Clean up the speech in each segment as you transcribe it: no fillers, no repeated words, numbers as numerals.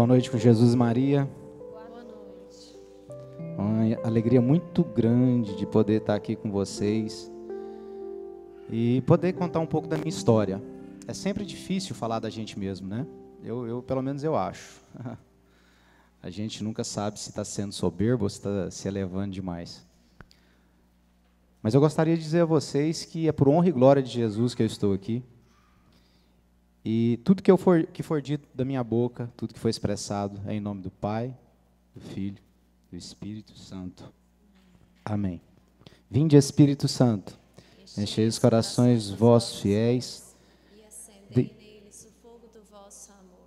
Boa noite com Jesus e Maria. Boa noite. Uma alegria muito grande de poder estar aqui com vocês e poder contar um pouco da minha história. É sempre difícil falar da gente mesmo, né? Pelo menos eu acho. A gente nunca sabe se está sendo soberbo ou se está se elevando demais. Mas eu gostaria de dizer a vocês que é por honra e glória de Jesus que eu estou aqui. E tudo que for dito da minha boca, tudo que foi expressado, é em nome do Pai, do Filho, do Espírito Santo. Amém. Vinde, Espírito Santo, enchei os corações dos vossos fiéis, e acendei neles o fogo do vosso amor.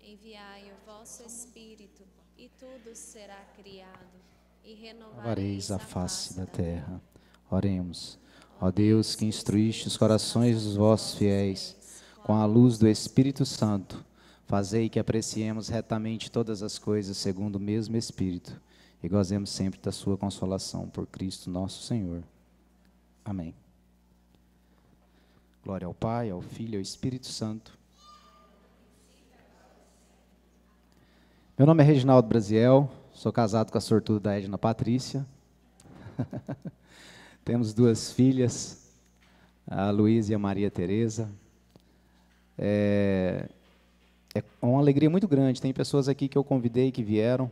Enviai o vosso Espírito, e tudo será criado, e renovareis a face da terra. Oremos. Ó Deus, que instruíste os corações dos vossos fiéis, com a luz do Espírito Santo, fazei que apreciemos retamente todas as coisas segundo o mesmo Espírito e gozemos sempre da sua consolação por Cristo nosso Senhor. Amém. Glória ao Pai, ao Filho e ao Espírito Santo. Meu nome é Reginaldo Brasiel, sou casado com a sortuda da Edna Patrícia. Temos duas filhas, a Luísa e a Maria Tereza. É uma alegria muito grande. Tem pessoas aqui que eu convidei que vieram,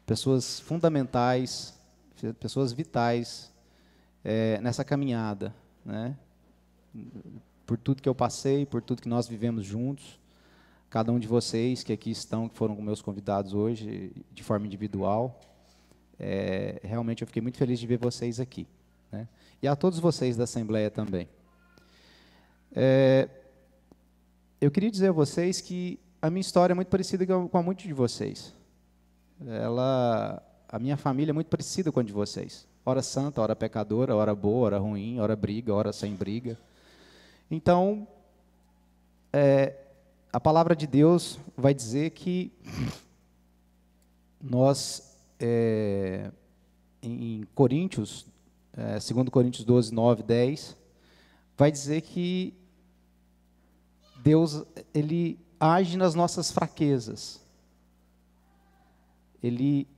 pessoas fundamentais, pessoas vitais nessa caminhada, né? Por tudo que eu passei, por tudo que nós vivemos juntos. Cada um de vocês que aqui estão, que foram meus convidados hoje, de forma individual, realmente eu fiquei muito feliz de ver vocês aqui, né? E a todos vocês da Assembleia também. Eu queria dizer a vocês que a minha história é muito parecida com a muitos de vocês. A minha família é muito parecida com a de vocês. Ora santa, ora pecadora, ora boa, ora ruim, ora briga, ora sem briga. Então, a palavra de Deus vai dizer que nós, em Coríntios, 2 Coríntios 12, 9, 10, vai dizer que Deus, Ele age nas nossas fraquezas. Ele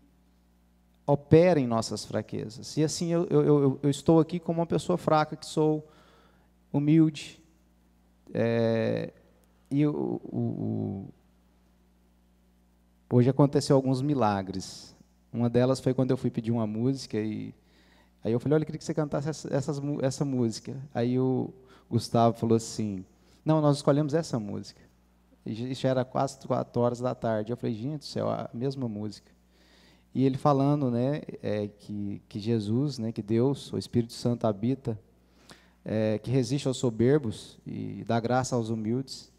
opera em nossas fraquezas. E assim, eu estou aqui como uma pessoa fraca, que sou humilde. Hoje aconteceu alguns milagres. Uma delas foi quando eu fui pedir uma música, e aí eu falei, olha, eu queria que você cantasse essa música. Aí o Gustavo falou assim, não, nós escolhemos essa música. E já era quase 4 horas da tarde. Eu falei, gente do céu, a mesma música. E ele falando, né, que Jesus, né, que Deus, o Espírito Santo habita, que resiste aos soberbos e dá graça aos humildes.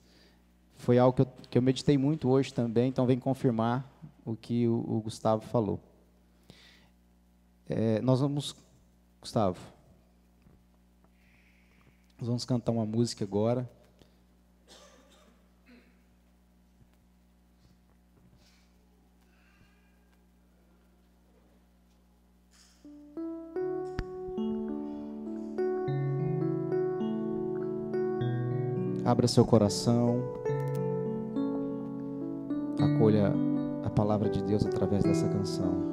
Foi algo que eu meditei muito hoje também, então vem confirmar o que o Gustavo falou. Gustavo, nós vamos cantar uma música agora. Abra seu coração, acolha a palavra de Deus através dessa canção.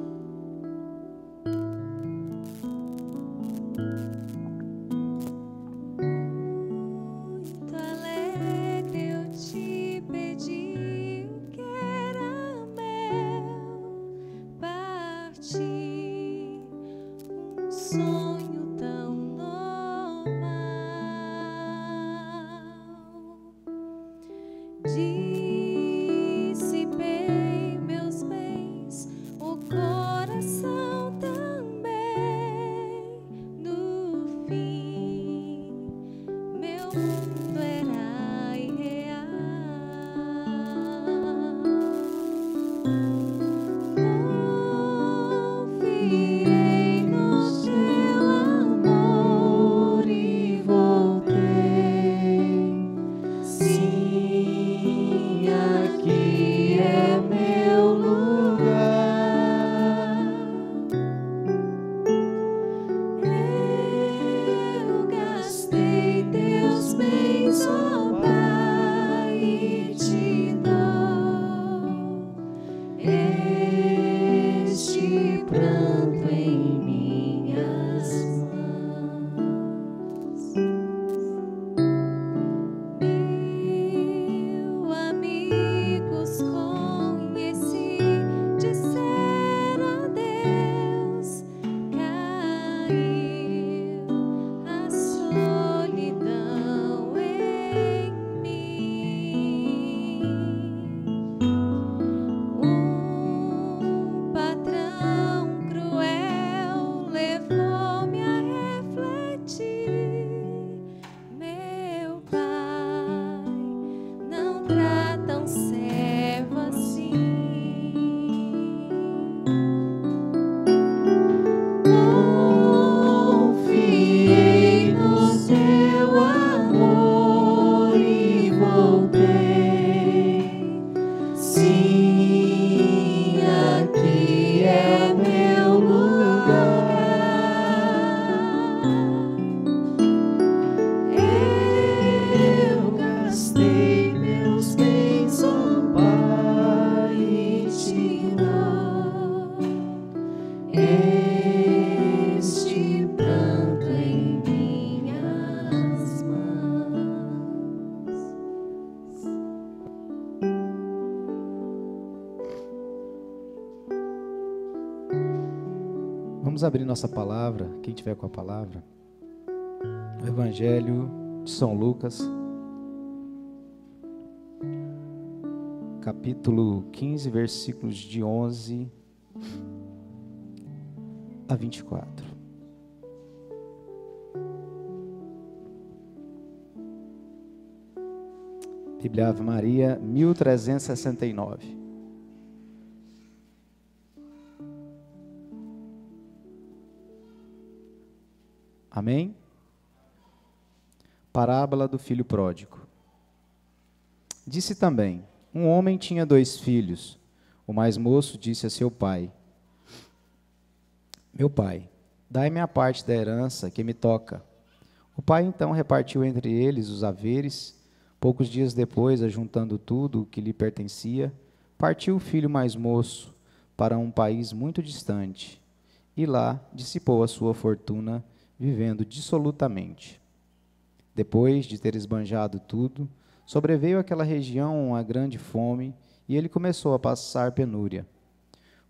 Muito alegre eu te pedi o que era meu, parti um sonho tão normal. Dissipei meus bens, o coração também. No fim, meu mundo era irreal. Confiei no teu abrir nossa palavra, quem tiver com a palavra, o Evangelho de São Lucas, capítulo 15, versículos de 11 a 24. Bíblia Ave Maria, 1369. Amém? Parábola do filho pródigo. Disse também: um homem tinha 2 filhos. O mais moço disse a seu pai: meu pai, dai-me a parte da herança que me toca. O pai então repartiu entre eles os haveres. Poucos dias depois, ajuntando tudo o que lhe pertencia, partiu o filho mais moço para um país muito distante, e lá dissipou a sua fortuna, vivendo dissolutamente. Depois de ter esbanjado tudo, sobreveio àquela região uma grande fome, e ele começou a passar penúria.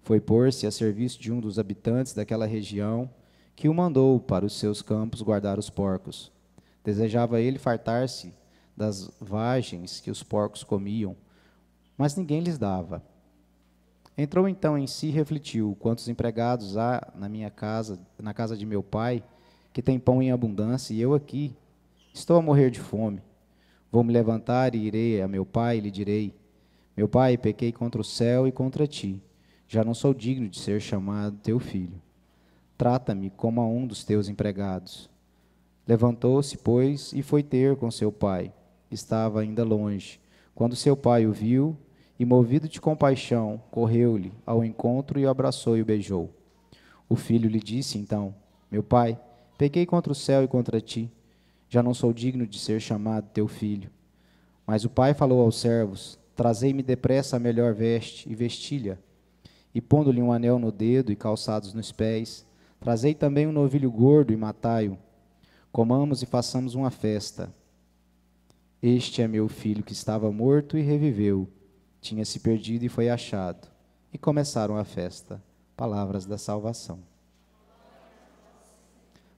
Foi pôr-se a serviço de um dos habitantes daquela região, que o mandou para os seus campos guardar os porcos. Desejava ele fartar-se das vagens que os porcos comiam, mas ninguém lhes dava. Entrou então em si e refletiu: quantos empregados há na minha casa, na casa de meu pai, que tem pão em abundância, e eu aqui estou a morrer de fome. Vou me levantar e irei a meu pai e lhe direi: meu pai, pequei contra o céu e contra ti. Já não sou digno de ser chamado teu filho. Trata-me como a um dos teus empregados. Levantou-se, pois, e foi ter com seu pai. Estava ainda longe. Quando seu pai o viu, e movido de compaixão, correu-lhe ao encontro e o abraçou e o beijou. O filho lhe disse então: meu pai, pequei contra o céu e contra ti. Já não sou digno de ser chamado teu filho. Mas o pai falou aos servos: trazei-me depressa a melhor veste e vestilha. E pondo-lhe um anel no dedo e calçados nos pés, trazei também um novilho gordo e matai-o. Comamos e façamos uma festa. Este é meu filho que estava morto e reviveu. Tinha se perdido e foi achado. E começaram a festa. Palavras da salvação.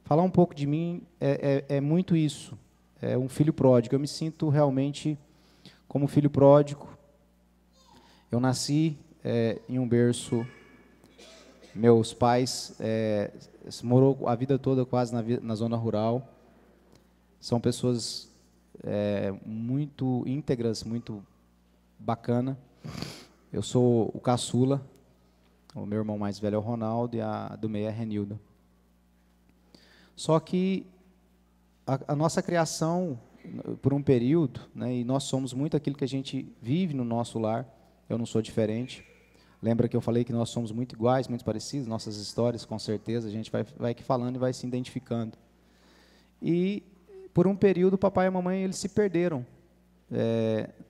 Falar um pouco de mim é muito isso. É um filho pródigo. Eu me sinto realmente como filho pródigo. Eu nasci em um berço. Meus pais morou a vida toda quase na zona rural. São pessoas muito íntegras, muito bacana. Eu sou o caçula. O meu irmão mais velho é o Ronaldo e a do meio é a Renilda. Só que a nossa criação, por um período, né, e nós somos muito aquilo que a gente vive no nosso lar. Eu não sou diferente. Lembra que eu falei que nós somos muito iguais, muito parecidos, nossas histórias, com certeza, a gente vai aqui falando e vai se identificando. E, por um período, o papai e a mamãe eles se perderam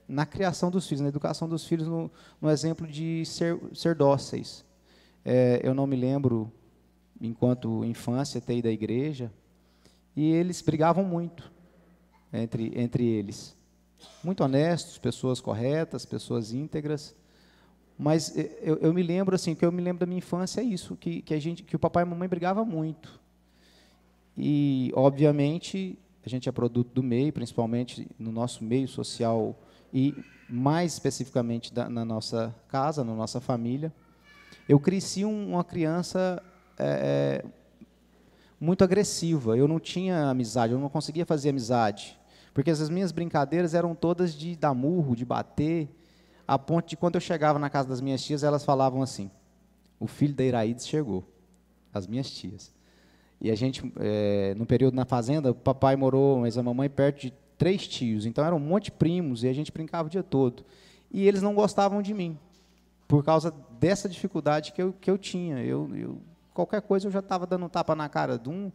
na criação dos filhos, na educação dos filhos, no exemplo de ser dóceis. Eu não me lembro, enquanto infância, ter ido à igreja, e eles brigavam muito entre eles. Muito honestos, pessoas corretas, pessoas íntegras. Mas eu me lembro assim, o que eu me lembro da minha infância é isso, que o papai e a mamãe brigavam muito. E, obviamente, a gente é produto do meio, principalmente no nosso meio social e, mais especificamente, na nossa casa, na nossa família. Eu cresci uma criança muito agressiva. Eu não tinha amizade, eu não conseguia fazer amizade. Porque as minhas brincadeiras eram todas de dar murro, de bater, a ponto de, quando eu chegava na casa das minhas tias, elas falavam assim: o filho da Iraídes chegou, as minhas tias. E a gente, no período na fazenda, o papai morou, mas a mamãe, perto de 3 tios, então eram um monte de primos, e a gente brincava o dia todo. E eles não gostavam de mim, por causa dessa dificuldade que eu tinha. Qualquer coisa eu já estava dando um tapa na cara de um,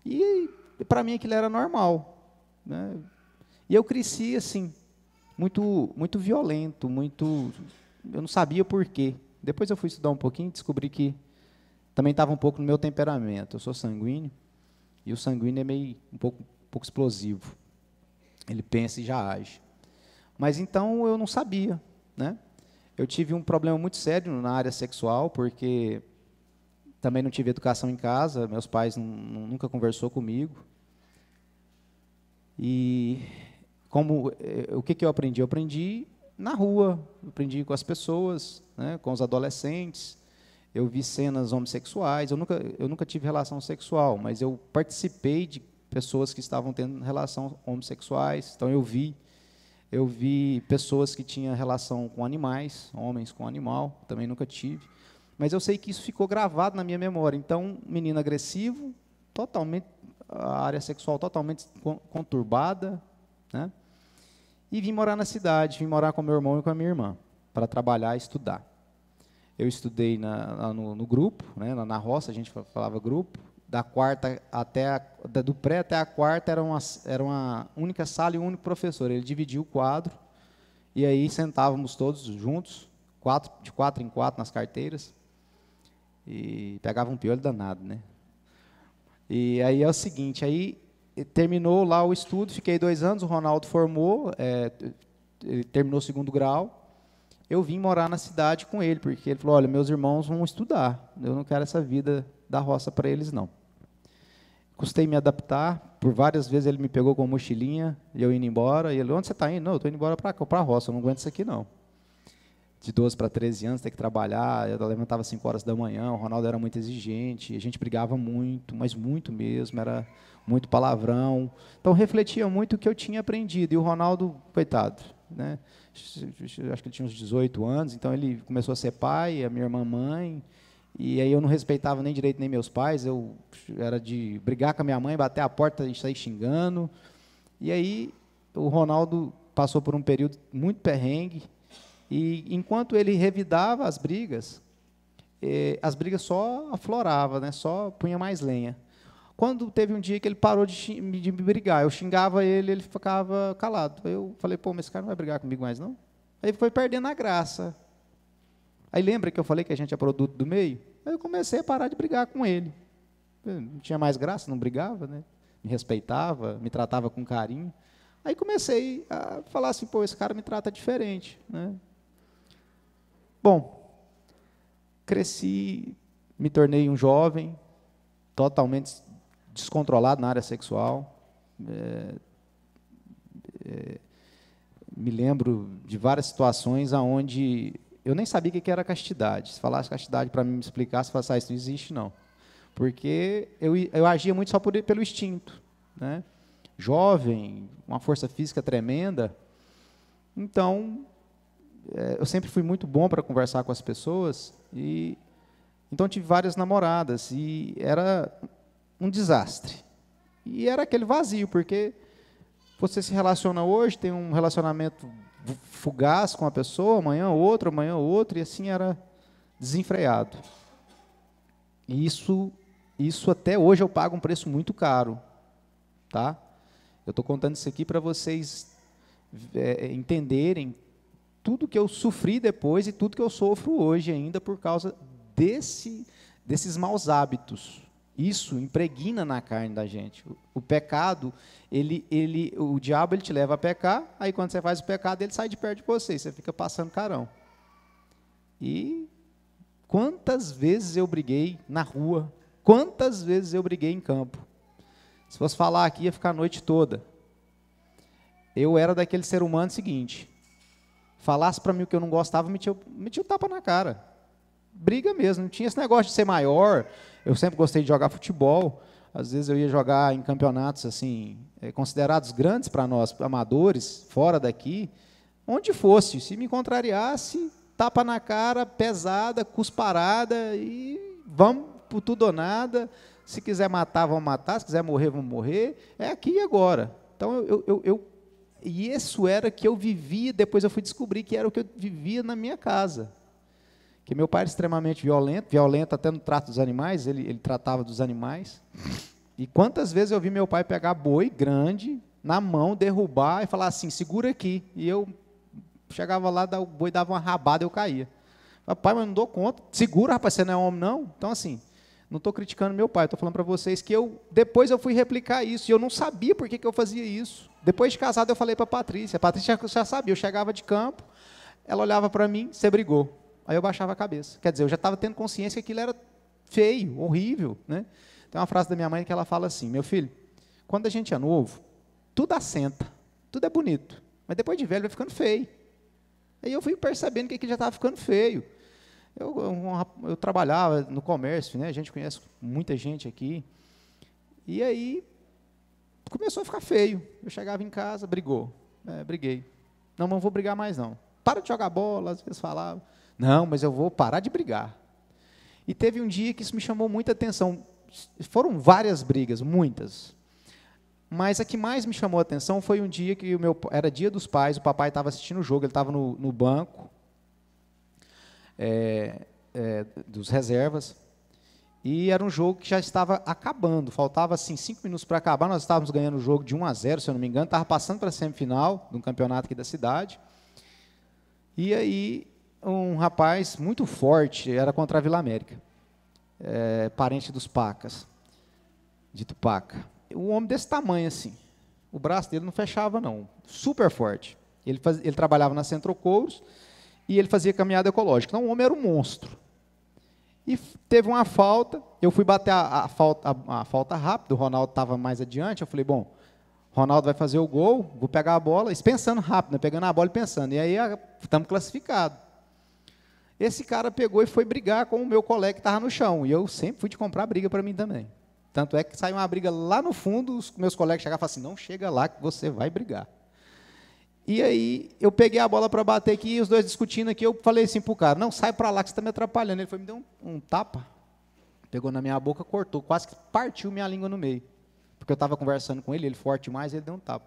e para mim aquilo era normal, né? E eu cresci assim, muito violento, eu não sabia por quê. Depois eu fui estudar um pouquinho e descobri que também estava um pouco no meu temperamento. Eu sou sanguíneo, e o sanguíneo é meio um pouco explosivo. Ele pensa e já age. Mas então eu não sabia, né? Eu tive um problema muito sério na área sexual, porque Também não tive educação em casa, meus pais nunca conversou comigo. E o que eu aprendi? Eu aprendi na rua, eu aprendi com as pessoas, né, com os adolescentes. Eu vi cenas homossexuais, eu nunca tive relação sexual, mas eu participei de pessoas que estavam tendo relação homossexuais. Então eu vi pessoas que tinham relação com animais, homens com animal, também nunca tive. Mas eu sei que isso ficou gravado na minha memória. Então, menino agressivo, totalmente, a área sexual totalmente conturbada, né? E vim morar na cidade, vim morar com meu irmão e com a minha irmã, para trabalhar e estudar. Eu estudei no grupo, né, na roça, a gente falava grupo, do pré até a quarta era uma única sala e um único professor. Ele dividia o quadro, e aí sentávamos todos juntos, de 4 em 4 nas carteiras, e pegava um piolho danado, né? E aí é o seguinte, aí terminou lá o estudo, fiquei 2 anos, o Ronaldo formou, ele terminou o 2º grau, eu vim morar na cidade com ele, porque ele falou, olha, meus irmãos vão estudar, eu não quero essa vida da roça para eles, não. Custei me adaptar, por várias vezes ele me pegou com mochilinha, e eu indo embora, e ele, onde você está indo? Não, eu estou indo embora para a roça, eu não aguento isso aqui, não. De 12 para 13 anos, ter que trabalhar, eu levantava às 5 horas da manhã, o Ronaldo era muito exigente, a gente brigava muito, mas muito mesmo, era muito palavrão. Então, refletia muito o que eu tinha aprendido. E o Ronaldo, coitado, né? Acho que ele tinha uns 18 anos, então ele começou a ser pai, a minha irmã mãe, e aí eu não respeitava nem direito nem meus pais, eu era de brigar com a minha mãe, bater a porta e sair xingando. E aí o Ronaldo passou por um período muito perrengue, e enquanto ele revidava as brigas só afloravam, né? Só punha mais lenha. Quando teve um dia que ele parou de me brigar, eu xingava ele, ele ficava calado. Eu falei, pô, mas esse cara não vai brigar comigo mais, não? Aí foi perdendo a graça. Aí lembra que eu falei que a gente é produto do meio? Aí eu comecei a parar de brigar com ele. Eu não tinha mais graça, não brigava, né? Me respeitava, me tratava com carinho. Aí comecei a falar assim, pô, esse cara me trata diferente, né? Bom, cresci, me tornei um jovem, totalmente descontrolado na área sexual. Me lembro de várias situações onde eu nem sabia o que era castidade. Se falasse castidade para mim me explicar, se falasse, isso não existe, não. Porque eu agia muito só pelo instinto, né? Jovem, uma força física tremenda. Então, eu sempre fui muito bom para conversar com as pessoas, e então tive várias namoradas, e era um desastre. E era aquele vazio, porque você se relaciona hoje, tem um relacionamento fugaz com a pessoa, amanhã outro, e assim era desenfreado. E isso até hoje eu pago um preço muito caro, tá? Eu estou contando isso aqui para vocês entenderem tudo que eu sofri depois e tudo que eu sofro hoje ainda por causa desses maus hábitos. Isso impregna na carne da gente. O pecado, o diabo ele te leva a pecar, aí quando você faz o pecado, ele sai de perto de você, você fica passando carão. E quantas vezes eu briguei na rua, quantas vezes eu briguei em campo. Se fosse falar aqui, ia ficar a noite toda. Eu era daquele ser humano seguinte, falasse para mim o que eu não gostava, metia o tapa na cara. Briga mesmo, não tinha esse negócio de ser maior. Eu sempre gostei de jogar futebol, às vezes eu ia jogar em campeonatos assim, considerados grandes para nós, amadores, fora daqui, onde fosse, se me contrariasse, tapa na cara, pesada, cusparada, e vamos por tudo ou nada. Se quiser matar, vamos matar, se quiser morrer, vamos morrer, é aqui e agora. Então, e isso era que eu vivia, depois eu fui descobrir que era o que eu vivia na minha casa. Que meu pai era extremamente violento até no trato dos animais, ele tratava dos animais. E quantas vezes eu vi meu pai pegar boi grande na mão, derrubar e falar assim, segura aqui. E eu chegava lá, o boi dava uma rabada e eu caía. Pai, mas não dou conta. Segura, rapaz, você não é homem, não? Então, assim, não estou criticando meu pai, estou falando para vocês que depois eu fui replicar isso, e eu não sabia por que eu fazia isso. Depois de casado, eu falei para a Patrícia já sabia, eu chegava de campo, ela olhava para mim, você brigou. Aí eu baixava a cabeça. Quer dizer, eu já estava tendo consciência que aquilo era feio, horrível, né? Tem uma frase da minha mãe que ela fala assim: meu filho, quando a gente é novo, tudo assenta, tudo é bonito, mas depois de velho vai ficando feio. Aí eu fui percebendo que aquilo já estava ficando feio. Eu trabalhava no comércio, né? A gente conhece muita gente aqui. E aí começou a ficar feio. Eu chegava em casa, briguei. Não vou brigar mais não. Para de jogar bola, às vezes falava. Não, mas eu vou parar de brigar. E teve um dia que isso me chamou muita atenção. Foram várias brigas, muitas. Mas a que mais me chamou a atenção foi um dia que era dia dos pais, o papai estava assistindo o jogo, ele estava no banco dos reservas, e era um jogo que já estava acabando, faltava assim 5 minutos para acabar, nós estávamos ganhando o jogo de 1-0, se eu não me engano, estava passando para a semifinal de um campeonato aqui da cidade, e aí um rapaz muito forte, era contra a Vila América, parente dos Pacas, de Tupaca. Um homem desse tamanho assim, o braço dele não fechava não, super forte. Ele trabalhava na Centrocouros e ele fazia caminhada ecológica. Então o homem era um monstro. E teve uma falta, eu fui bater a falta rápido, o Ronaldo estava mais adiante, eu falei, bom, Ronaldo vai fazer o gol, vou pegar a bola, pensando rápido, né, pegando a bola e pensando, e aí estamos classificados. Esse cara pegou e foi brigar com o meu colega que estava no chão, e eu sempre fui de comprar briga para mim também. Tanto é que saiu uma briga lá no fundo, os meus colegas chegavam e falavam assim, não chega lá que você vai brigar. E aí eu peguei a bola para bater aqui, e os dois discutindo aqui, eu falei assim para o cara, não, sai para lá que você está me atrapalhando. Ele foi, me deu um tapa, pegou na minha boca, cortou, quase que partiu minha língua no meio. Porque eu estava conversando com ele forte demais, ele deu um tapa.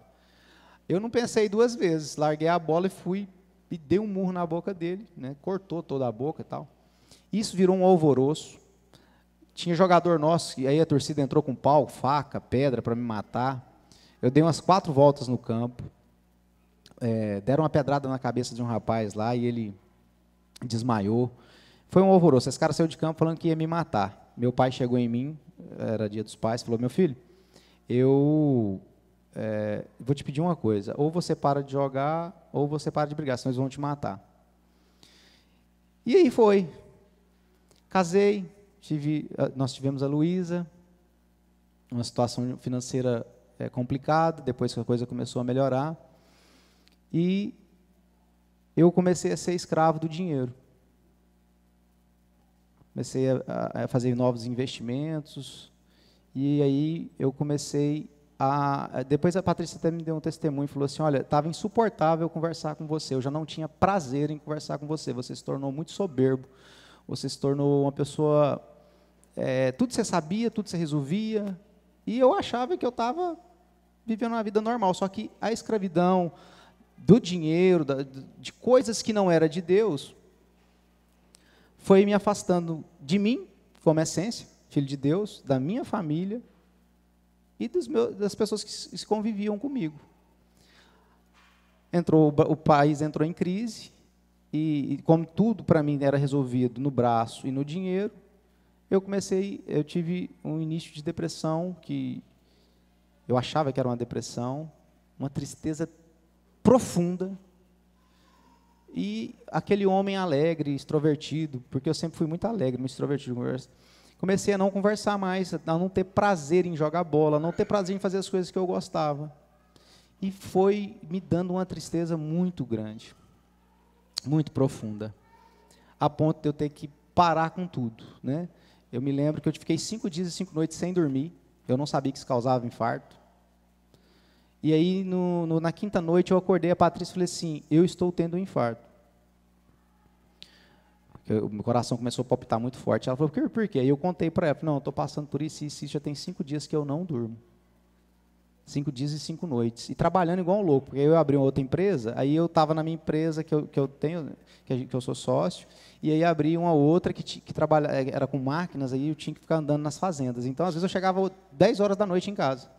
Eu não pensei 2 vezes, larguei a bola e fui, e dei um murro na boca dele, né, cortou toda a boca e tal. Isso virou um alvoroço. Tinha jogador nosso, e aí a torcida entrou com pau, faca, pedra para me matar. Eu dei umas 4 voltas no campo. Deram uma pedrada na cabeça de um rapaz lá e ele desmaiou. Foi um alvoroço. Esse cara saiu de campo falando que ia me matar. Meu pai chegou em mim, era dia dos pais, falou, meu filho, eu vou te pedir uma coisa, ou você para de jogar, ou você para de brigar, senão eles vão te matar. E aí foi. Casei. Nós tivemos a Luísa, uma situação financeira complicada, depois que a coisa começou a melhorar, e eu comecei a ser escravo do dinheiro. Comecei a fazer novos investimentos, e aí eu comecei depois a Patrícia até me deu um testemunho e falou assim, olha, estava insuportável conversar com você, eu já não tinha prazer em conversar com você, você se tornou muito soberbo, você se tornou uma pessoa, tudo você sabia, tudo você resolvia, e eu achava que eu estava vivendo uma vida normal, só que a escravidão do dinheiro, de coisas que não era de Deus, foi me afastando de mim, como essência, filho de Deus, da minha família, e das pessoas que conviviam comigo. O país entrou em crise, e como tudo para mim era resolvido no braço e no dinheiro, eu tive um início de depressão, que eu achava que era uma depressão, uma tristeza profunda, e aquele homem alegre, extrovertido, porque eu sempre fui muito alegre, muito extrovertido, comecei a não conversar mais, a não ter prazer em jogar bola, a não ter prazer em fazer as coisas que eu gostava, e foi me dando uma tristeza muito grande, muito profunda, a ponto de eu ter que parar com tudo, né? Eu me lembro que eu fiquei 5 dias e 5 noites sem dormir, eu não sabia que isso causava infarto, e aí na 5ª noite eu acordei, a Patrícia, e falei assim, eu estou tendo um infarto. O meu coração começou a palpitar muito forte, ela falou, por quê? Aí eu contei para ela, não, eu estou passando por isso, já tem 5 dias que eu não durmo. 5 dias e 5 noites, e trabalhando igual um louco, porque eu abri uma outra empresa, aí eu estava na minha empresa que eu tenho, que eu sou sócio, e aí abri uma outra que trabalha, era com máquinas, aí eu tinha que ficar andando nas fazendas, então às vezes eu chegava 10 horas da noite em casa,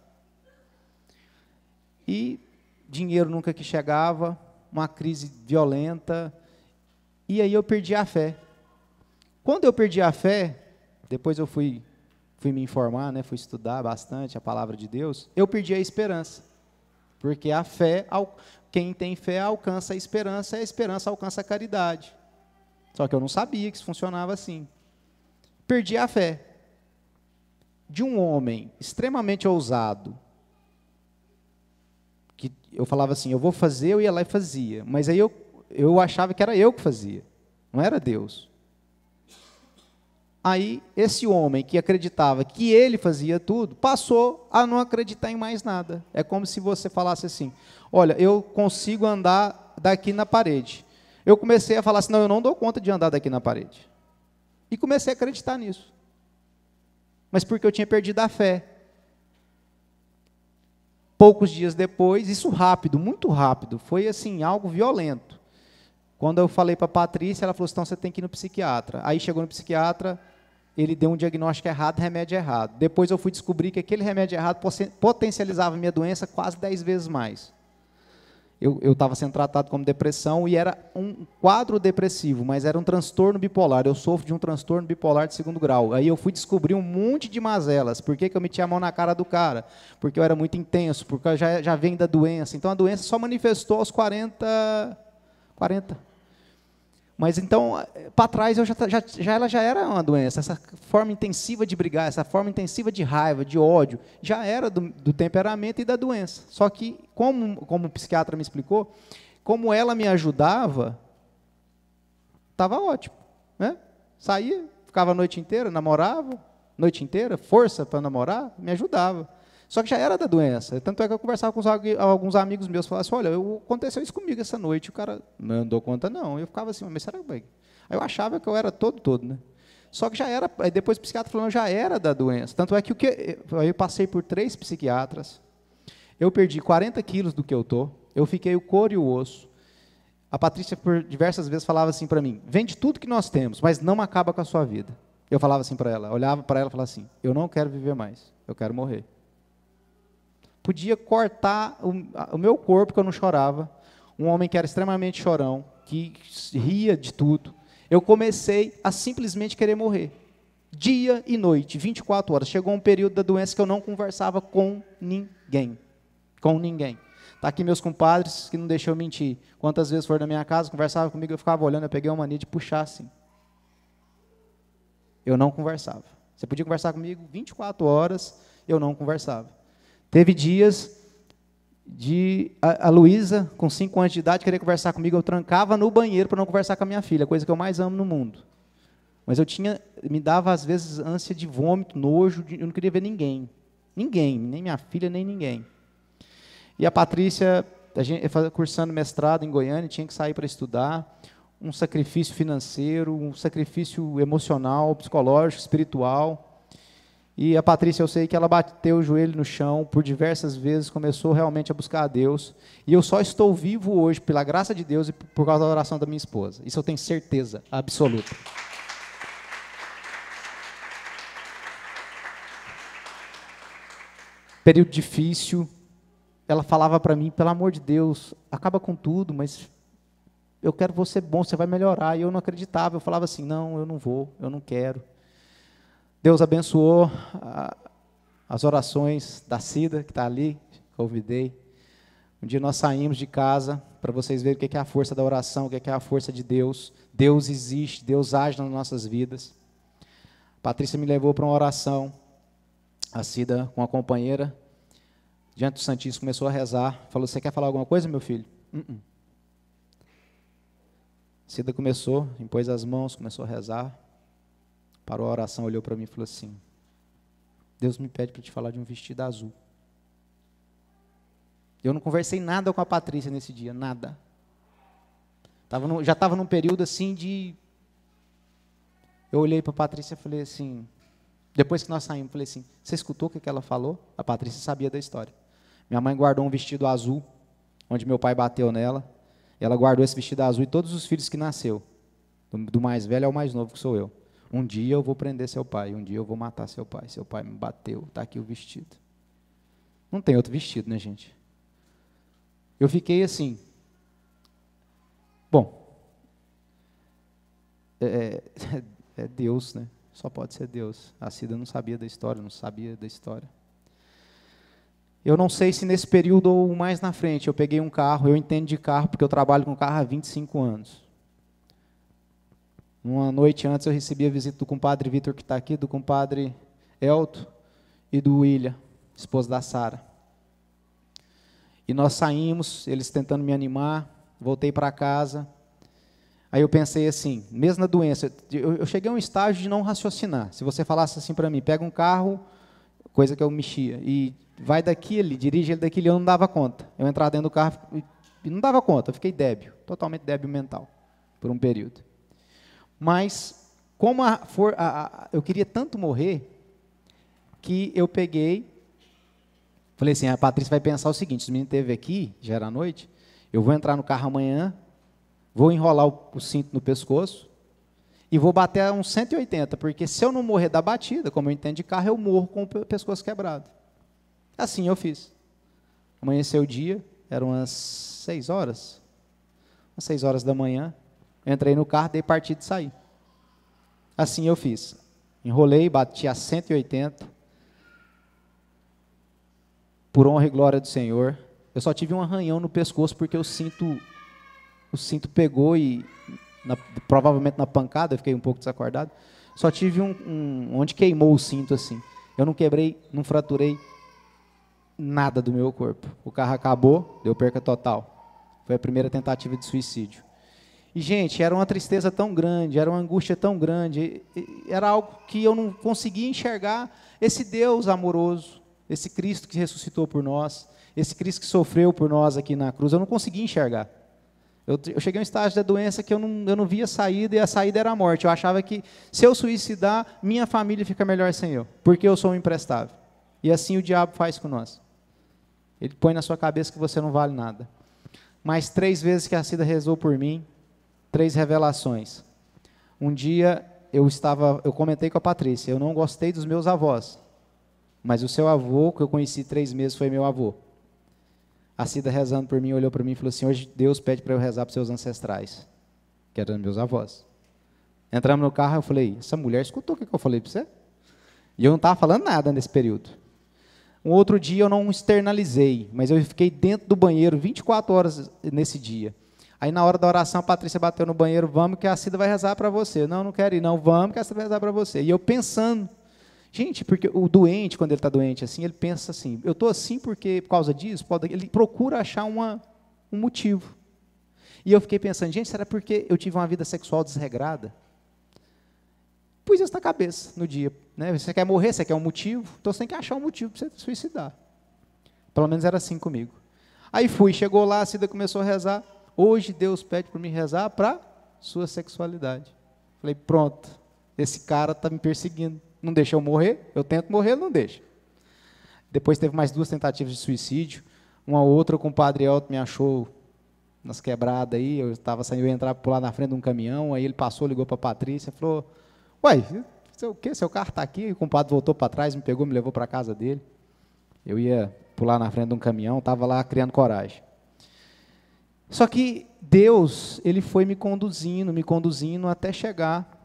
e dinheiro nunca que chegava, uma crise violenta, e aí eu perdi a fé. Quando eu perdi a fé, depois eu fui me informar, né, fui estudar bastante a palavra de Deus, eu perdi a esperança, porque a fé, quem tem fé alcança a esperança alcança a caridade. Só que eu não sabia que isso funcionava assim. perdi a fé. De um homem extremamente ousado, que eu falava assim, eu vou fazer, eu ia lá e fazia. Mas aí eu achava que era eu que fazia, não era Deus. Aí, esse homem que acreditava que ele fazia tudo, passou a não acreditar em mais nada. É como se você falasse assim, olha, eu consigo andar daqui na parede. Eu comecei a falar assim, não, eu não dou conta de andar daqui na parede. E comecei a acreditar nisso. Mas porque eu tinha perdido a fé. Poucos dias depois, isso rápido, muito rápido, foi assim, algo violento. Quando eu falei para a Patrícia, ela falou assim, então você tem que ir no psiquiatra. Aí chegou no psiquiatra, ele deu um diagnóstico errado, remédio errado. Depois eu fui descobrir que aquele remédio errado potencializava a minha doença quase 10 vezes mais. Eu estava sendo tratado como depressão e era um quadro depressivo, mas era um transtorno bipolar. Eu sofro de um transtorno bipolar de 2º grau. Aí eu fui descobrir um monte de mazelas. Por que eu meti a mão na cara do cara? Porque eu era muito intenso, porque eu já venho da doença. Então a doença só manifestou aos 40. Mas então, para trás, ela já era uma doença. Essa forma intensiva de brigar, essa forma intensiva de raiva, de ódio, já era do temperamento e da doença. Só que, como o psiquiatra me explicou, como ela me ajudava, estava ótimo. Né? Saía, ficava a noite inteira, namorava, noite inteira, força para namorar, me ajudava. Só que já era da doença. Tanto é que eu conversava com alguns amigos meus, falavam assim, olha, aconteceu isso comigo essa noite, o cara não dou conta não. Eu ficava assim, mas será que... Aí eu achava que eu era todo, né? Só que já era, aí depois o psiquiatra falou, já era da doença. Tanto é que aí eu passei por 3 psiquiatras, eu perdi 40 quilos do que eu estou, eu fiquei o couro e o osso. A Patrícia, por diversas vezes, falava assim para mim, vende tudo que nós temos, mas não acaba com a sua vida. Eu falava assim para ela, olhava para ela e falava assim, eu não quero viver mais, eu quero morrer. Podia cortar o meu corpo, que eu não chorava, um homem que era extremamente chorão, que ria de tudo. Eu comecei a simplesmente querer morrer. Dia e noite, 24 horas. Chegou um período da doença que eu não conversava com ninguém. Com ninguém. Está aqui meus compadres, que não deixou eu mentir. Quantas vezes foram na minha casa, conversava comigo, eu ficava olhando, eu peguei uma mania de puxar assim. Eu não conversava. Você podia conversar comigo 24 horas, eu não conversava. Teve dias de a Luísa, com 5 anos de idade, querer conversar comigo, eu trancava no banheiro para não conversar com a minha filha, coisa que eu mais amo no mundo. Mas me dava às vezes ânsia de vômito, nojo, eu não queria ver ninguém. Ninguém, nem minha filha, nem ninguém. E a Patrícia, cursando mestrado em Goiânia, tinha que sair para estudar, um sacrifício financeiro, um sacrifício emocional, psicológico, espiritual. E a Patrícia, eu sei que ela bateu o joelho no chão por diversas vezes, começou realmente a buscar a Deus. E eu só estou vivo hoje, pela graça de Deus e por causa da oração da minha esposa. Isso eu tenho certeza absoluta. Período difícil, ela falava para mim, pelo amor de Deus, acaba com tudo, mas eu quero você bom, você vai melhorar. E eu não acreditava, eu falava assim, não, eu não vou, eu não quero. Deus abençoou as orações da Cida, que está ali, convidei. Um dia nós saímos de casa, para vocês verem o que é a força da oração, o que é a força de Deus. Deus existe, Deus age nas nossas vidas. A Patrícia me levou para uma oração, a Cida com a companheira, diante do Santíssimo, começou a rezar, falou, você quer falar alguma coisa, meu filho? Cida começou, impôs as mãos, começou a rezar. Parou a oração, olhou para mim e falou assim, Deus me pede para te falar de um vestido azul. Eu não conversei nada com a Patrícia nesse dia, nada. Já estava num período assim de... Eu olhei para a Patrícia e falei assim, depois que nós saímos, falei assim, você escutou o que ela falou? A Patrícia sabia da história. Minha mãe guardou um vestido azul, onde meu pai bateu nela, e ela guardou esse vestido azul e todos os filhos que nasceu, do mais velho ao mais novo, que sou eu. Um dia eu vou prender seu pai, um dia eu vou matar seu pai me bateu, está aqui o vestido. Não tem outro vestido, né, gente? Eu fiquei assim, bom, é Deus, né? Só pode ser Deus. A Cida não sabia da história, não sabia da história. Eu não sei se nesse período ou mais na frente, eu peguei um carro, eu entendo de carro, porque eu trabalho com carro há 25 anos. Uma noite antes eu recebi a visita do compadre Vitor, que está aqui, do compadre Elton e do William, esposo da Sara. E nós saímos, eles tentando me animar, voltei para casa. Aí eu pensei assim, mesmo na doença, eu cheguei a um estágio de não raciocinar. Se você falasse assim para mim, pega um carro, coisa que eu mexia, e vai daqui ali, dirige ele daqui ali, eu não dava conta. Eu entrava dentro do carro e não dava conta, eu fiquei débil, totalmente débil mental, por um período. Mas, como eu queria tanto morrer, que eu peguei, falei assim, a Patrícia vai pensar o seguinte, se o menino esteve aqui, já era noite, eu vou entrar no carro amanhã, vou enrolar o cinto no pescoço e vou bater a uns 180, porque se eu não morrer da batida, como eu entendo de carro, eu morro com o pescoço quebrado. Assim eu fiz. Amanheceu o dia, eram umas 6 horas, às 6 horas da manhã, entrei no carro, dei partida e saí. Assim eu fiz. Enrolei, bati a 180, por honra e glória do Senhor. Eu só tive um arranhão no pescoço, porque o cinto pegou e, provavelmente na pancada, eu fiquei um pouco desacordado, só tive onde queimou o cinto assim. Eu não quebrei, não fraturei nada do meu corpo. O carro acabou, deu perca total. Foi a primeira tentativa de suicídio. E, gente, era uma tristeza tão grande, era uma angústia tão grande, era algo que eu não conseguia enxergar esse Deus amoroso, esse Cristo que ressuscitou por nós, esse Cristo que sofreu por nós aqui na cruz, eu não conseguia enxergar. Eu cheguei a um estágio da doença que eu não via saída, e a saída era a morte. Eu achava que, se eu suicidar, minha família fica melhor sem eu, porque eu sou um imprestável. E assim o diabo faz com nós. Ele põe na sua cabeça que você não vale nada. Mas 3 vezes que a Cida rezou por mim, 3 revelações. Um dia eu comentei com a Patrícia, eu não gostei dos meus avós, mas o seu avô, que eu conheci 3 meses, foi meu avô. A Cida rezando por mim, olhou para mim e falou assim, hoje Deus pede para eu rezar para os seus ancestrais, que eram meus avós. Entramos no carro, eu falei, essa mulher escutou o que eu falei para você? E eu não estava falando nada nesse período. Um outro dia eu não externalizei, mas eu fiquei dentro do banheiro 24 horas nesse dia. Aí na hora da oração a Patrícia bateu no banheiro, vamos que a Cida vai rezar para você. Não, não quero ir, não, vamos que a Cida vai rezar para você. E eu pensando, gente, porque o doente, quando ele está doente assim, ele pensa assim, eu estou assim por causa disso? Ele procura achar um motivo. E eu fiquei pensando, gente, será porque eu tive uma vida sexual desregrada? Pus isso na cabeça no dia. Né? Você quer morrer, você quer um motivo? Então você tem que achar um motivo para você suicidar. Pelo menos era assim comigo. Aí fui, chegou lá, a Cida começou a rezar. Hoje Deus pede para mim rezar para sua sexualidade. Falei, pronto, esse cara está me perseguindo. Não deixa eu morrer, eu tento morrer, ele não deixa. Depois teve mais 2 tentativas de suicídio. Uma outra, o compadre Elton me achou nas quebradas aí, eu estava saindo, eu ia entrar pular na frente de um caminhão, aí ele passou, ligou para a Patrícia, falou, uai, o quê? Seu carro está aqui? E o compadre voltou para trás, me pegou, me levou para a casa dele. Eu ia pular na frente de um caminhão, estava lá criando coragem. Só que Deus, Ele foi me conduzindo até chegar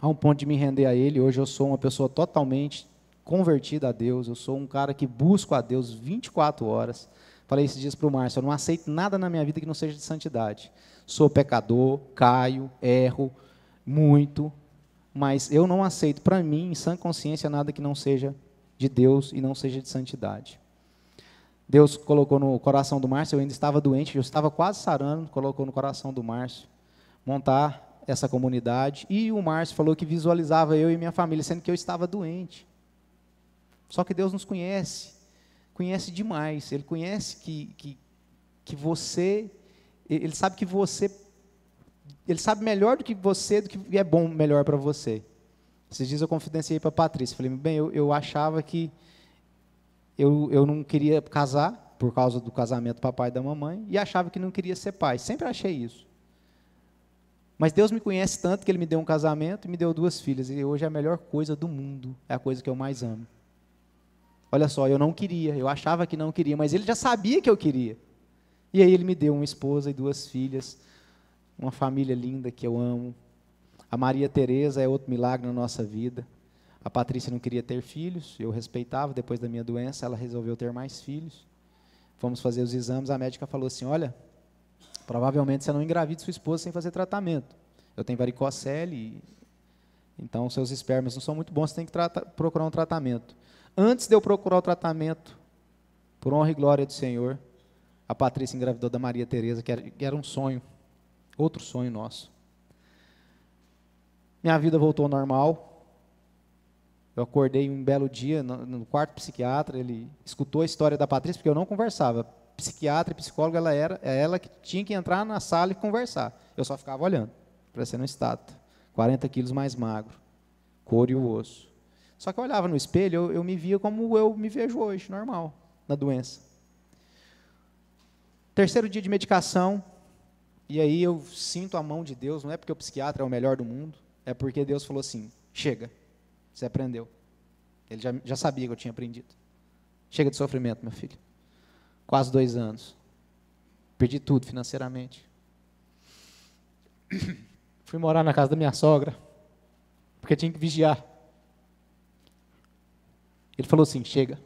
a um ponto de me render a Ele. Hoje eu sou uma pessoa totalmente convertida a Deus, eu sou um cara que busco a Deus 24 horas. Falei esses dias para o Márcio, eu não aceito nada na minha vida que não seja de santidade. Sou pecador, caio, erro, muito, mas eu não aceito para mim, em sã consciência, nada que não seja de Deus e não seja de santidade. Deus colocou no coração do Márcio, eu ainda estava doente, eu estava quase sarando, colocou no coração do Márcio montar essa comunidade, e o Márcio falou que visualizava eu e minha família, sendo que eu estava doente. Só que Deus nos conhece demais, Ele conhece que você, Ele sabe que você, Ele sabe melhor do que você, do que é bom melhor para você. Esses dias eu confidenciei para a Patrícia, falei, bem, eu achava que eu não queria casar, por causa do casamento do papai e da mamãe, e achava que não queria ser pai, sempre achei isso. Mas Deus me conhece tanto que Ele me deu um casamento e me deu 2 filhas, e hoje é a melhor coisa do mundo, é a coisa que eu mais amo. Olha só, eu não queria, eu achava que não queria, mas Ele já sabia que eu queria. E aí Ele me deu uma esposa e 2 filhas, uma família linda que eu amo. A Maria Tereza é outro milagre na nossa vida. A Patrícia não queria ter filhos, eu respeitava, depois da minha doença, ela resolveu ter mais filhos. Fomos fazer os exames, a médica falou assim, olha, provavelmente você não engravida sua esposa sem fazer tratamento. Eu tenho varicocele, então seus espermas não são muito bons, você tem que procurar um tratamento. Antes de eu procurar o tratamento, por honra e glória do Senhor, a Patrícia engravidou da Maria Tereza, que era um sonho, outro sonho nosso. Minha vida voltou ao normal. Eu acordei um belo dia no quarto psiquiatra, ele escutou a história da Patrícia, porque eu não conversava. Psiquiatra e psicóloga, ela que tinha que entrar na sala e conversar. Eu só ficava olhando, parecendo uma estátua. 40 quilos mais magro, couro e o osso. Só que eu olhava no espelho, eu me via como eu me vejo hoje, normal, na doença. Terceiro dia de medicação, e aí eu sinto a mão de Deus, não é porque o psiquiatra é o melhor do mundo, é porque Deus falou assim, chega, você aprendeu. Ele já sabia que eu tinha aprendido. Chega de sofrimento, meu filho. Quase 2 anos. Perdi tudo financeiramente. Fui morar na casa da minha sogra, porque tinha que vigiar. Ele falou assim, chega.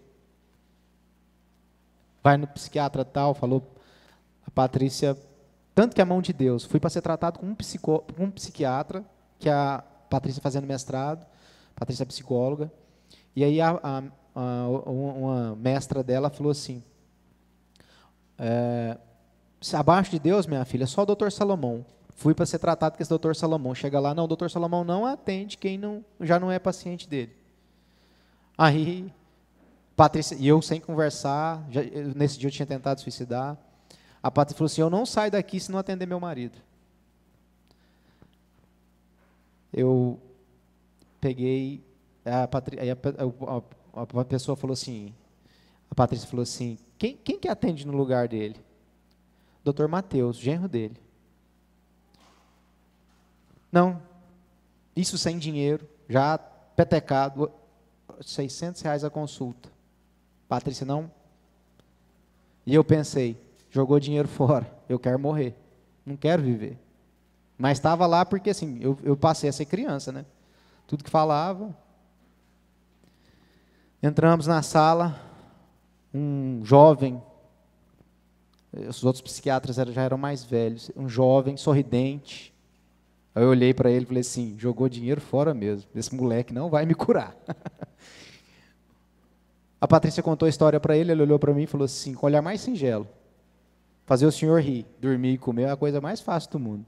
Vai no psiquiatra tal, falou a Patrícia, tanto que é a mão de Deus. Fui para ser tratado com um psiquiatra, que é a Patrícia fazendo mestrado, Patrícia é psicóloga, e aí uma mestra dela falou assim, abaixo de Deus, minha filha, só o doutor Salomão. Fui para ser tratado com esse doutor Salomão. Chega lá, não, o doutor Salomão não atende quem já não é paciente dele. Aí, Patrícia, e eu sem conversar, nesse dia eu tinha tentado suicidar, a Patrícia falou assim, eu não saio daqui se não atender meu marido. Eu peguei, a pessoa falou assim, a Patrícia falou assim, quem que atende no lugar dele? Doutor Mateus, genro dele. Não, isso sem dinheiro, já petecado, R$600 a consulta. Patrícia, não. E eu pensei, jogou dinheiro fora, eu quero morrer, não quero viver. Mas estava lá porque assim, eu passei a ser criança, né? Tudo que falava. Entramos na sala, um jovem, os outros psiquiatras já eram mais velhos, um jovem, sorridente. Aí eu olhei para ele e falei assim, jogou dinheiro fora mesmo, esse moleque não vai me curar. A Patrícia contou a história para ele, ele olhou para mim e falou assim, com o olhar mais singelo, fazer o senhor rir, dormir e comer é a coisa mais fácil do mundo.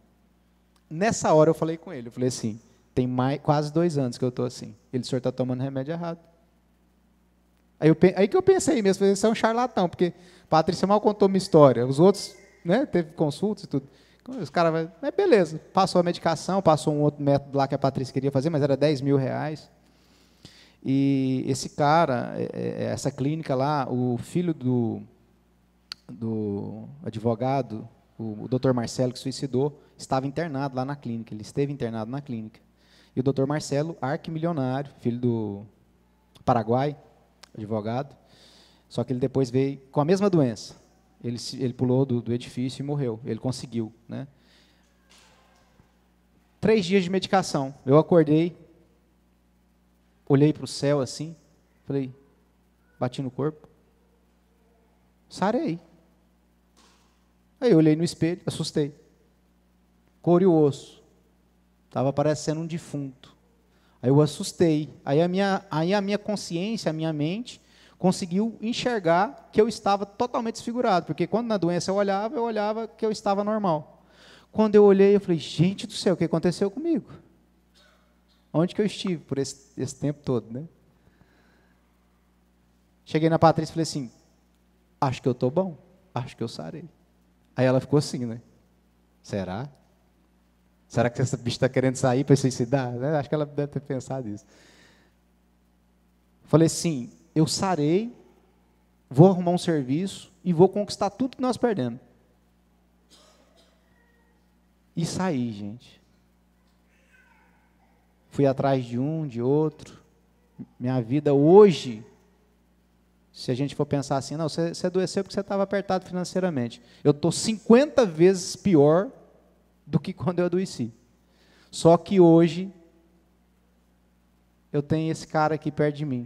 Nessa hora eu falei com ele, eu falei assim, tem quase 2 anos que eu estou assim, o senhor está tomando remédio errado. Aí que eu pensei mesmo, você é um charlatão, porque a Patrícia mal contou uma história, os outros, né, teve consultas e tudo. Os caras, beleza, passou a medicação, passou um outro método lá que a Patrícia queria fazer, mas era R$10.000. E esse cara, essa clínica lá, o filho do advogado, o doutor Marcelo, que suicidou, estava internado lá na clínica, ele esteve internado na clínica. E o doutor Marcelo, arquimilionário, filho do Paraguai, advogado, só que ele depois veio com a mesma doença. Ele pulou do edifício e morreu. Ele conseguiu, né? 3 dias de medicação. Eu acordei, olhei para o céu assim, falei, bati no corpo, sarei. Aí eu olhei no espelho, assustei. Couro e osso. Estava parecendo um defunto. Aí eu assustei. Aí a minha consciência, a minha mente, conseguiu enxergar que eu estava totalmente desfigurado, porque quando na doença eu olhava que eu estava normal. Quando eu olhei, eu falei, gente do céu, o que aconteceu comigo? Onde que eu estive por esse tempo todo, né? Cheguei na Patrícia e falei assim, acho que eu estou bom, acho que eu sarei. Aí ela ficou assim, né? Será? Será que essa bicha está querendo sair para suicidar? Acho que ela deve ter pensado isso. Falei assim, eu sarei, vou arrumar um serviço e vou conquistar tudo que nós perdemos. E saí, gente. Fui atrás de um, de outro. Minha vida hoje, se a gente for pensar assim, não, você adoeceu porque você estava apertado financeiramente. Eu estou 50 vezes pior do que quando eu adoeci. Só que hoje, eu tenho esse cara aqui perto de mim.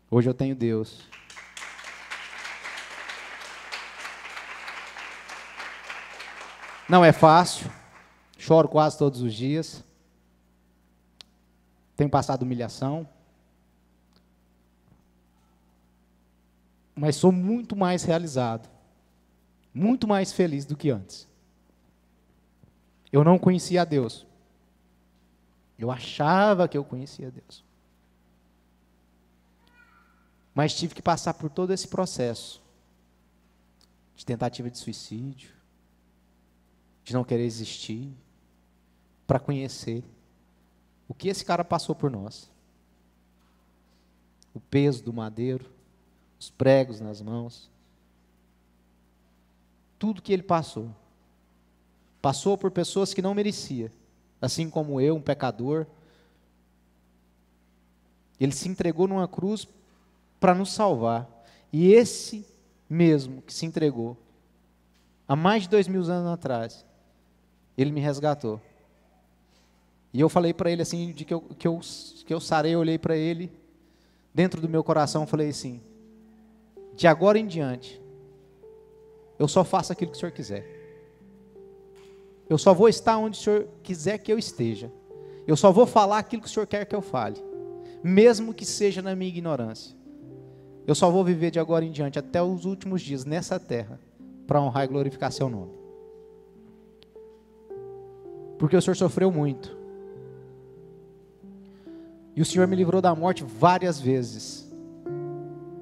Hoje eu tenho Deus. Não é fácil, choro quase todos os dias, tenho passado humilhação, mas sou muito mais realizado, muito mais feliz do que antes. Eu não conhecia a Deus. Eu achava que eu conhecia a Deus. Mas tive que passar por todo esse processo de tentativa de suicídio, de não querer existir, para conhecer o que esse cara passou por nós. O peso do madeiro, os pregos nas mãos, tudo que ele passou. Passou por pessoas que não merecia, assim como eu, um pecador. Ele se entregou numa cruz para nos salvar. E esse mesmo que se entregou, há mais de 2000 anos atrás, ele me resgatou. E eu falei para ele assim, de que eu sarei, eu olhei para ele, dentro do meu coração, falei assim, de agora em diante, eu só faço aquilo que o Senhor quiser. Eu só vou estar onde o Senhor quiser que eu esteja. Eu só vou falar aquilo que o Senhor quer que eu fale, mesmo que seja na minha ignorância. Eu só vou viver de agora em diante, até os últimos dias, nessa terra, para honrar e glorificar seu nome. Porque o Senhor sofreu muito. E o Senhor me livrou da morte várias vezes.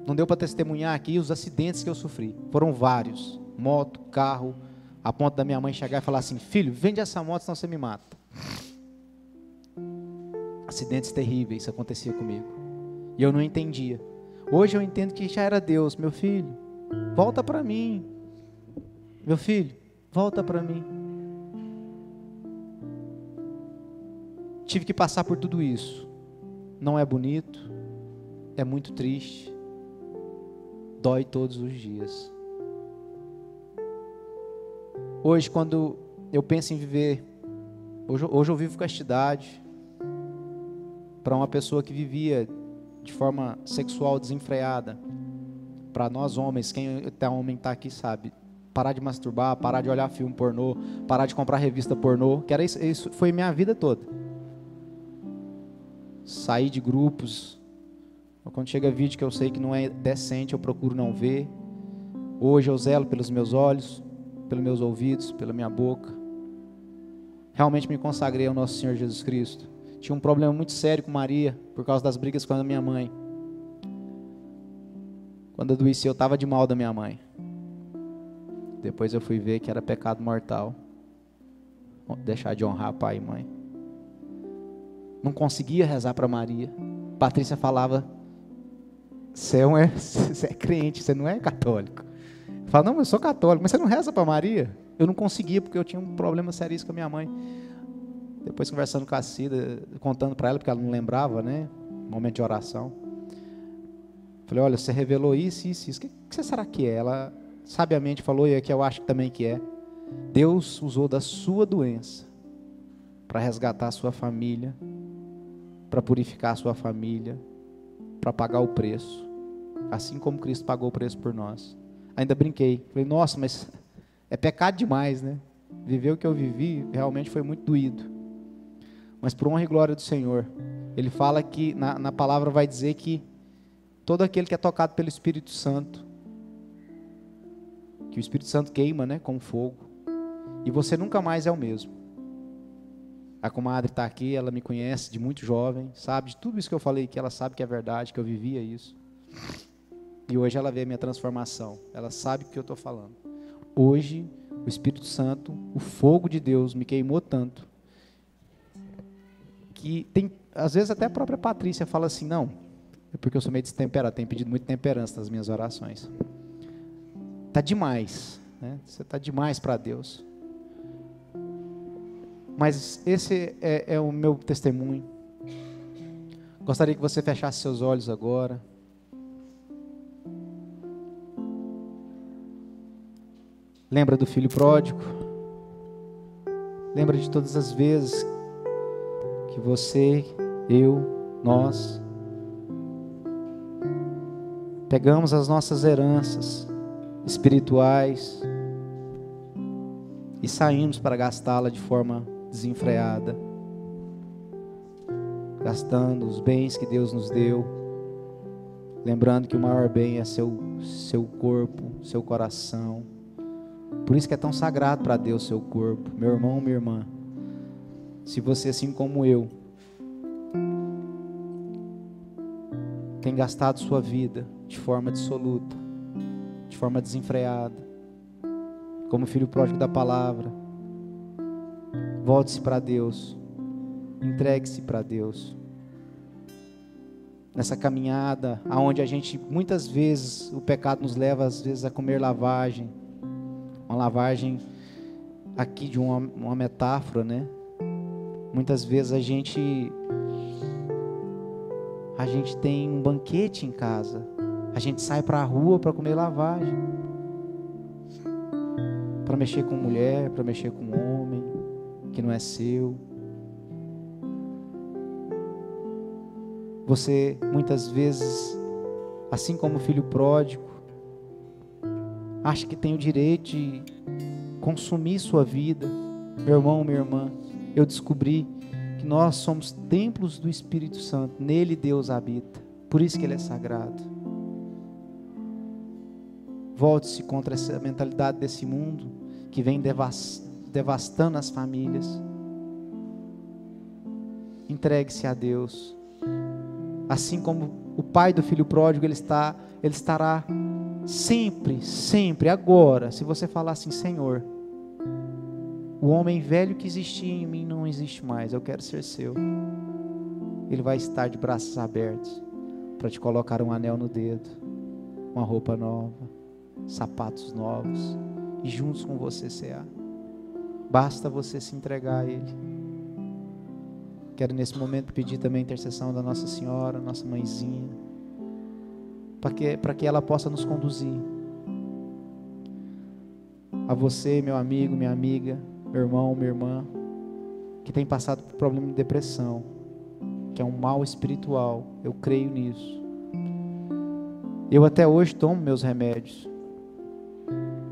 Não deu para testemunhar aqui os acidentes que eu sofri. Foram vários. Moto, carro, a ponto da minha mãe chegar e falar assim, filho, vende essa moto, senão você me mata. Acidentes terríveis, isso acontecia comigo. E eu não entendia. Hoje eu entendo que já era Deus. Meu filho, volta para mim. Meu filho, volta para mim. Tive que passar por tudo isso. Não é bonito, é muito triste, dói todos os dias. Hoje, quando eu penso em viver, hoje eu vivo castidade, para uma pessoa que vivia de forma sexual desenfreada, para nós homens, quem até homem está aqui sabe, parar de masturbar, parar de olhar filme pornô, parar de comprar revista pornô, que era isso foi minha vida toda. Sair de grupos, quando chega vídeo que eu sei que não é decente, eu procuro não ver. Hoje eu zelo pelos meus olhos, pelos meus ouvidos, pela minha boca. Realmente me consagrei ao nosso Senhor Jesus Cristo. Tinha um problema muito sério com Maria, por causa das brigas com a minha mãe. Quando eu adoeci, eu estava de mal da minha mãe. Depois eu fui ver que era pecado mortal, deixar de honrar pai e mãe. Não conseguia rezar para Maria. Patrícia falava, você é crente, você não é católico. Eu falava, não, eu sou católico, mas você não reza para Maria? Eu não conseguia, porque eu tinha um problema seríssimo com a minha mãe. Depois conversando com a Cida, contando para ela, porque ela não lembrava, né? Momento de oração. Falei, olha, você revelou isso, isso, isso. O que você será que é? Ela sabiamente falou, e aqui eu acho que também que é. Deus usou da sua doença para resgatar a sua família, para purificar a sua família, para pagar o preço, assim como Cristo pagou o preço por nós. Ainda brinquei, falei, nossa, mas é pecado demais, né? Viver o que eu vivi realmente foi muito doído, mas por honra e glória do Senhor. Ele fala que, na palavra vai dizer que todo aquele que é tocado pelo Espírito Santo, que o Espírito Santo queima, né, com fogo, e você nunca mais é o mesmo. A comadre está aqui, ela me conhece de muito jovem, sabe de tudo isso que eu falei, que ela sabe que é verdade, que eu vivia isso. E hoje ela vê a minha transformação, ela sabe o que eu estou falando. Hoje, o Espírito Santo, o fogo de Deus me queimou tanto, que tem, às vezes até a própria Patrícia fala assim, não, é porque eu sou meio destemperado, tenho pedido muita temperança nas minhas orações. Está demais, né? Você está demais para Deus. Mas esse é o meu testemunho. Gostaria que você fechasse seus olhos agora. Lembra do filho pródigo? Lembra de todas as vezes que você, eu, nós pegamos as nossas heranças espirituais e saímos para gastá-la de forma desenfreada, gastando os bens que Deus nos deu, lembrando que o maior bem é seu corpo, seu coração. Por isso que é tão sagrado para Deus seu corpo. Meu irmão, minha irmã, se você, assim como eu, tem gastado sua vida de forma dissoluta, de forma desenfreada, como filho pródigo da palavra, volte-se para Deus, entregue-se para Deus. Nessa caminhada, aonde a gente, muitas vezes, o pecado nos leva, às vezes, a comer lavagem. Uma lavagem aqui de uma metáfora, né? Muitas vezes a gente tem um banquete em casa. A gente sai para a rua para comer lavagem. Para mexer com mulher, para mexer com homem que não é seu. Você, muitas vezes, assim como o filho pródigo, acha que tem o direito de consumir sua vida. Meu irmão, minha irmã, eu descobri que nós somos templos do Espírito Santo. Nele Deus habita. Por isso que Ele é sagrado. Volte-se contra essa mentalidade desse mundo que vem devastando as famílias. Entregue-se a Deus. Assim como o pai do filho pródigo, ele estará sempre, agora, se você falar assim: Senhor, o homem velho que existia em mim não existe mais, eu quero ser seu. Ele vai estar de braços abertos para te colocar um anel no dedo, uma roupa nova, sapatos novos, e juntos com você cear. Basta você se entregar a Ele. Quero nesse momento pedir também a intercessão da Nossa Senhora, nossa mãezinha, para que ela possa nos conduzir. A você, meu amigo, minha amiga, meu irmão, minha irmã, que tem passado por problema de depressão, que é um mal espiritual, eu creio nisso. Eu até hoje tomo meus remédios,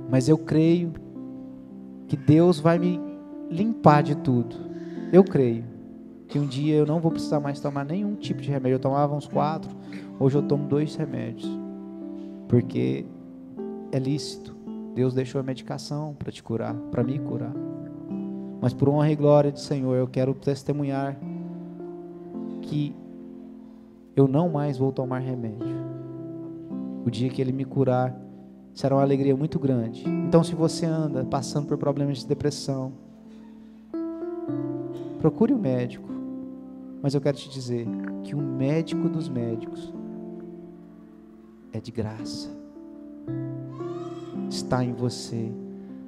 mas eu creio que Deus vai me limpar de tudo. Eu creio que um dia eu não vou precisar mais tomar nenhum tipo de remédio. Eu tomava uns 4, hoje eu tomo 2 remédios, porque é lícito. Deus deixou a medicação para te curar, para me curar. Mas por honra e glória do Senhor, eu quero testemunhar que eu não mais vou tomar remédio. O dia que Ele me curar, será uma alegria muito grande. Então, se você anda passando por problemas de depressão, procure o médico. Mas eu quero te dizer que o médico dos médicos é de graça. Está em você.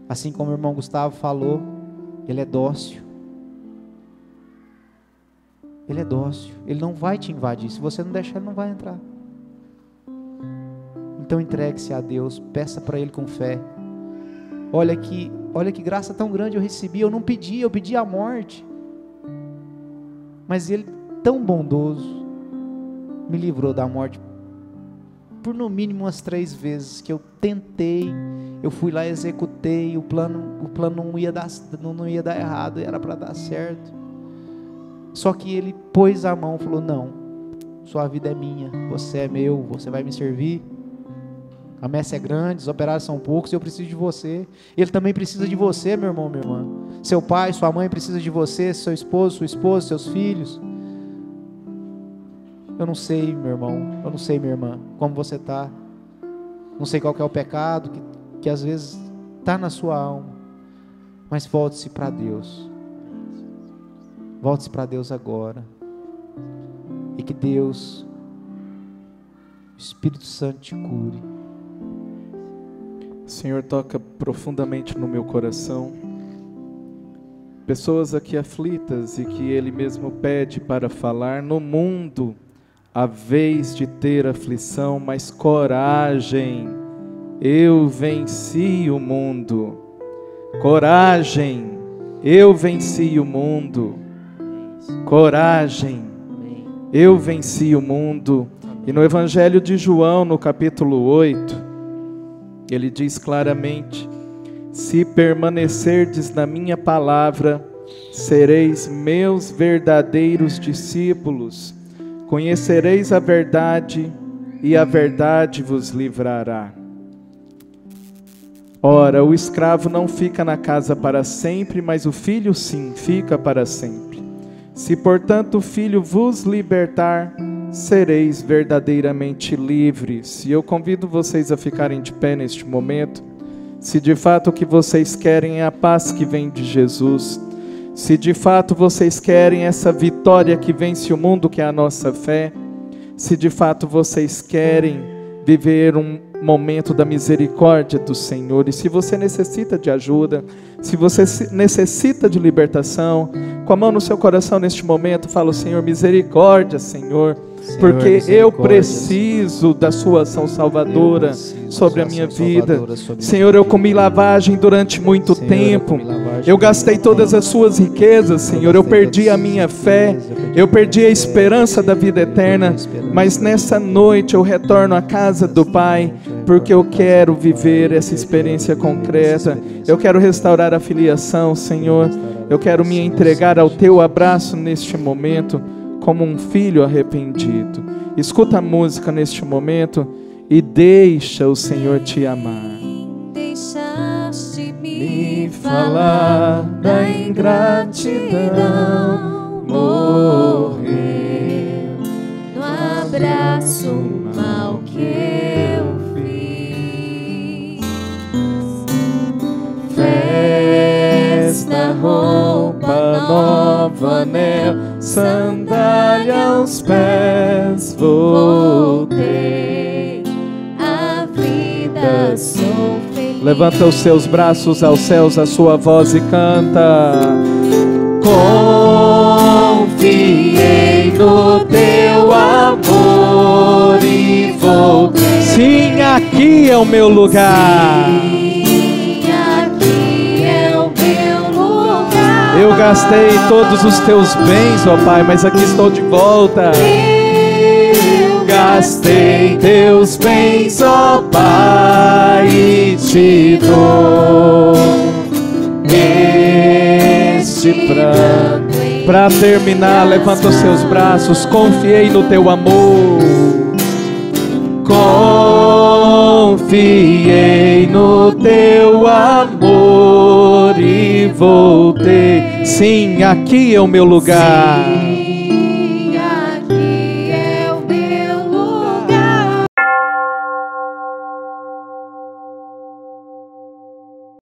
Assim como o irmão Gustavo falou, ele é dócil. Ele é dócil. Ele não vai te invadir. Se você não deixar, ele não vai entrar. Então entregue-se a Deus. Peça para Ele com fé. Olha que graça tão grande eu recebi. Eu não pedi, eu pedi a morte. Mas Ele, tão bondoso, me livrou da morte por no mínimo umas 3 vezes que eu tentei, eu fui lá, executei, o plano não ia dar errado, era para dar certo. Só que Ele pôs a mão, falou: não, sua vida é minha, você é meu, você vai me servir. A messe é grande, os operários são poucos, eu preciso de você. Ele também precisa de você, meu irmão, minha irmã. Seu pai, sua mãe precisa de você, seu esposo, sua esposa, seus filhos. Eu não sei, meu irmão, eu não sei, minha irmã, como você está. Não sei qual que é o pecado que às vezes está na sua alma. Mas volte-se para Deus. Volte-se para Deus agora. E que Deus, o Espírito Santo, te cure. Senhor, toca profundamente no meu coração. Pessoas aqui aflitas e que Ele mesmo pede para falar: no mundo há vez de ter aflição, mas coragem, eu venci o mundo. Coragem, eu venci o mundo. Coragem, eu venci o mundo. E no Evangelho de João, no capítulo 8, ele diz claramente: se permanecerdes na minha palavra, sereis meus verdadeiros discípulos. Conhecereis a verdade, e a verdade vos livrará. Ora, o escravo não fica na casa para sempre, mas o filho sim, fica para sempre. Se, portanto, o filho vos libertar, sereis verdadeiramente livres. E eu convido vocês a ficarem de pé neste momento. Se de fato o que vocês querem é a paz que vem de Jesus, se de fato vocês querem essa vitória que vence o mundo, que é a nossa fé, se de fato vocês querem viver um momento da misericórdia do Senhor, e se você necessita de ajuda, se você necessita de libertação, com a mão no seu coração neste momento, fala: Senhor, misericórdia, Senhor, porque eu preciso da sua ação salvadora sobre a minha vida. Senhor, eu comi lavagem durante muito tempo, eu gastei todas as suas riquezas, Senhor, eu perdi a minha fé, eu perdi a esperança da vida eterna, mas nessa noite eu retorno à casa do Pai, porque eu quero viver essa experiência concreta, eu quero restaurar a filiação, Senhor, eu quero me entregar ao teu abraço neste momento, como um filho arrependido. Escuta a música neste momento e deixa o Senhor te amar. Deixaste-me falar da ingratidão, morrer no abraço mal que eu fiz. Festa, roupa nova, anel, sandália aos pés, voltei, a vida sou feliz. Levanta os seus braços aos céus, a sua voz e canta. Confiei no teu amor e voltei. Sim, aqui é o meu lugar. Eu gastei todos os teus bens, ó Pai, mas aqui estou de volta. Eu gastei teus bens, ó Pai, e te dou este pranto. Para terminar, levanta os seus braços. Confiei no teu amor. Confiei no teu amor e voltei. Sim, aqui é o meu lugar.